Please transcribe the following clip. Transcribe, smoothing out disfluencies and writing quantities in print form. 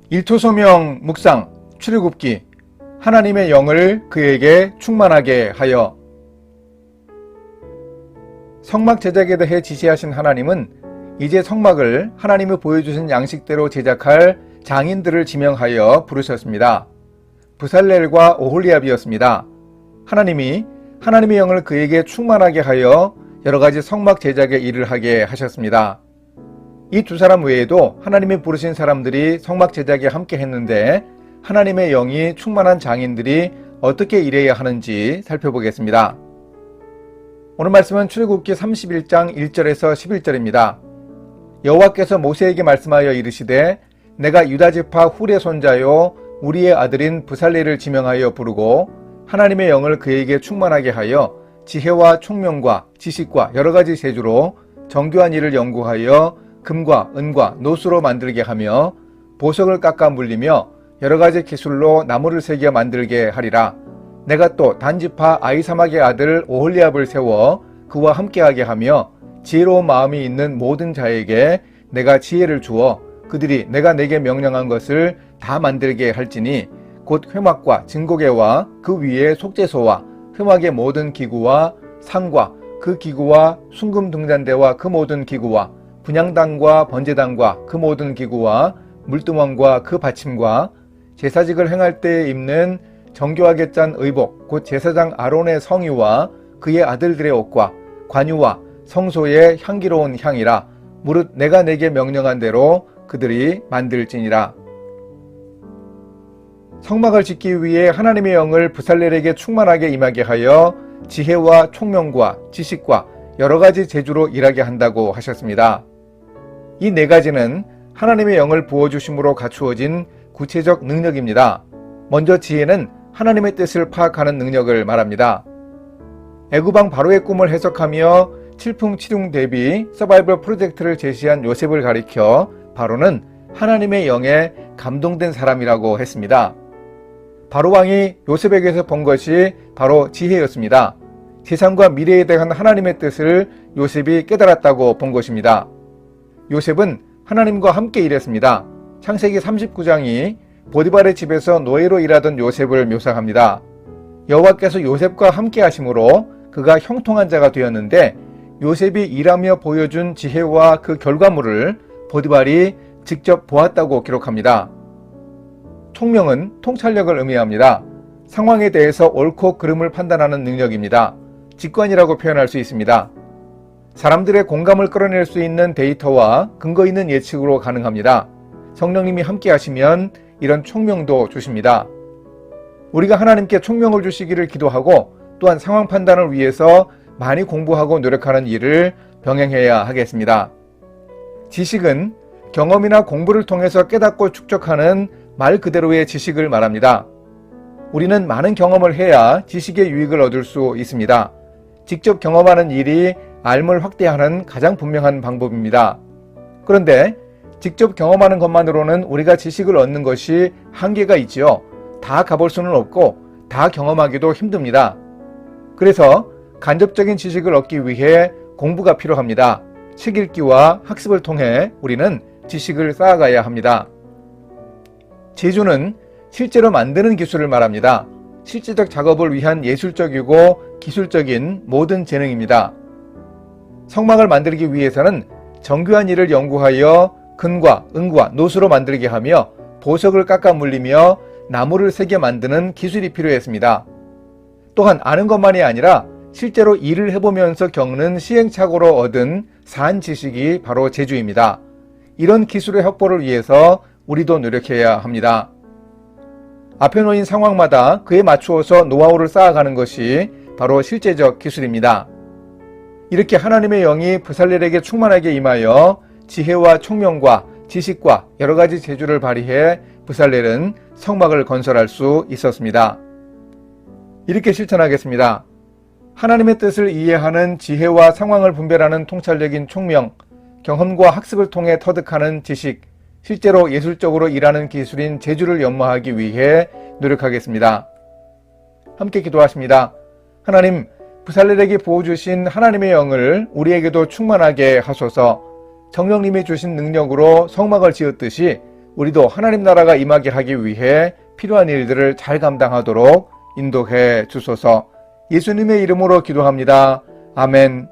일토소명 묵상 출애굽기. 하나님의 영을 그에게 충만하게 하여. 성막 제작에 대해 지시하신 하나님은 이제 성막을 하나님이 보여주신 양식대로 제작할 장인들을 지명하여 부르셨습니다. 브살렐과 오홀리압이었습니다. 하나님이 하나님의 영을 그에게 충만하게 하여 여러가지 성막 제작의 일을 하게 하셨습니다. 이 두 사람 외에도 하나님이 부르신 사람들이 성막 제작에 함께 했는데 하나님의 영이 충만한 장인들이 어떻게 일해야 하는지 살펴보겠습니다. 오늘 말씀은 출애굽기 31장 1절에서 11절입니다. 여호와께서 모세에게 말씀하여 이르시되 내가 유다지파 훌의 손자요 우리의 아들인 브살렐을 지명하여 부르고 하나님의 영을 그에게 충만하게 하여 지혜와 총명과 지식과 여러가지 재주로 정교한 일을 연구하여 금과 은과 노수로 만들게 하며 보석을 깎아 물리며 여러가지 기술로 나무를 새겨 만들게 하리라. 내가 또 단지파 아히사막의 아들 오홀리압을 세워 그와 함께하게 하며 지혜로운 마음이 있는 모든 자에게 내가 지혜를 주어 그들이 내가 내게 명령한 것을 다 만들게 할지니 곧 회막과 증거궤와 그 위에 속죄소와 회막의 모든 기구와 상과 그 기구와 순금 등잔대와 그 모든 기구와 분향단과 번제단과 그 모든 기구와 물두멍과 그 받침과 제사직을 행할 때 입는 정교하게 짠 의복 곧 제사장 아론의 성의와 그의 아들들의 옷과 관유와 성소의 향기로운 향이라. 무릇 내가 내게 명령한 대로 그들이 만들지니라. 성막을 짓기 위해 하나님의 영을 브살렐에게 충만하게 임하게 하여 지혜와 총명과 지식과 여러가지 재주로 일하게 한다고 하셨습니다. 이 네 가지는 하나님의 영을 부어주심으로 갖추어진 구체적 능력입니다. 먼저 지혜는 하나님의 뜻을 파악하는 능력을 말합니다. 애굽왕 바로의 꿈을 해석하며 칠풍칠용 대비 서바이벌 프로젝트를 제시한 요셉을 가리켜 바로는 하나님의 영에 감동된 사람이라고 했습니다. 바로왕이 요셉에게서 본 것이 바로 지혜였습니다. 세상과 미래에 대한 하나님의 뜻을 요셉이 깨달았다고 본 것입니다. 요셉은 하나님과 함께 일했습니다. 창세기 39장이 보디발의 집에서 노예로 일하던 요셉을 묘사합니다. 여호와께서 요셉과 함께 하심으로 그가 형통한 자가 되었는데 요셉이 일하며 보여준 지혜와 그 결과물을 보디발이 직접 보았다고 기록합니다. 총명은 통찰력을 의미합니다. 상황에 대해서 옳고 그름을 판단하는 능력입니다. 직관이라고 표현할 수 있습니다. 사람들의 공감을 끌어낼 수 있는 데이터와 근거 있는 예측으로 가능합니다. 성령님이 함께 하시면 이런 총명도 주십니다. 우리가 하나님께 총명을 주시기를 기도하고 또한 상황 판단을 위해서 많이 공부하고 노력하는 일을 병행해야 하겠습니다. 지식은 경험이나 공부를 통해서 깨닫고 축적하는 말 그대로의 지식을 말합니다. 우리는 많은 경험을 해야 지식의 유익을 얻을 수 있습니다. 직접 경험하는 일이 알을 확대하는 가장 분명한 방법입니다. 그런데 직접 경험하는 것만으로는 우리가 지식을 얻는 것이 한계가 있지요. 다 가볼 수는 없고 다 경험하기도 힘듭니다. 그래서 간접적인 지식을 얻기 위해 공부가 필요합니다. 책 읽기와 학습을 통해 우리는 지식을 쌓아가야 합니다. 제주는 실제로 만드는 기술을 말합니다. 실제적 작업을 위한 예술적이고 기술적인 모든 재능입니다. 성막을 만들기 위해서는 정교한 일을 연구하여 금과 은과 노수로 만들게 하며 보석을 깎아 물리며 나무를 새겨 만드는 기술이 필요했습니다. 또한 아는 것만이 아니라 실제로 일을 해보면서 겪는 시행착오로 얻은 산 지식이 바로 제주입니다. 이런 기술의 확보를 위해서 우리도 노력해야 합니다. 앞에 놓인 상황마다 그에 맞추어서 노하우를 쌓아가는 것이 바로 실제적 기술입니다. 이렇게 하나님의 영이 브살렐에게 충만하게 임하여 지혜와 총명과 지식과 여러가지 재주를 발휘해 브살렐은 성막을 건설할 수 있었습니다. 이렇게 실천하겠습니다. 하나님의 뜻을 이해하는 지혜와 상황을 분별하는 통찰력인 총명, 경험과 학습을 통해 터득하는 지식, 실제로 예술적으로 일하는 기술인 재주를 연마하기 위해 노력하겠습니다. 함께 기도하십니다. 하나님, 브살렐에게 부어주신 하나님의 영을 우리에게도 충만하게 하소서. 성령님이 주신 능력으로 성막을 지었듯이 우리도 하나님 나라가 임하게 하기 위해 필요한 일들을 잘 감당하도록 인도해 주소서. 예수님의 이름으로 기도합니다. 아멘.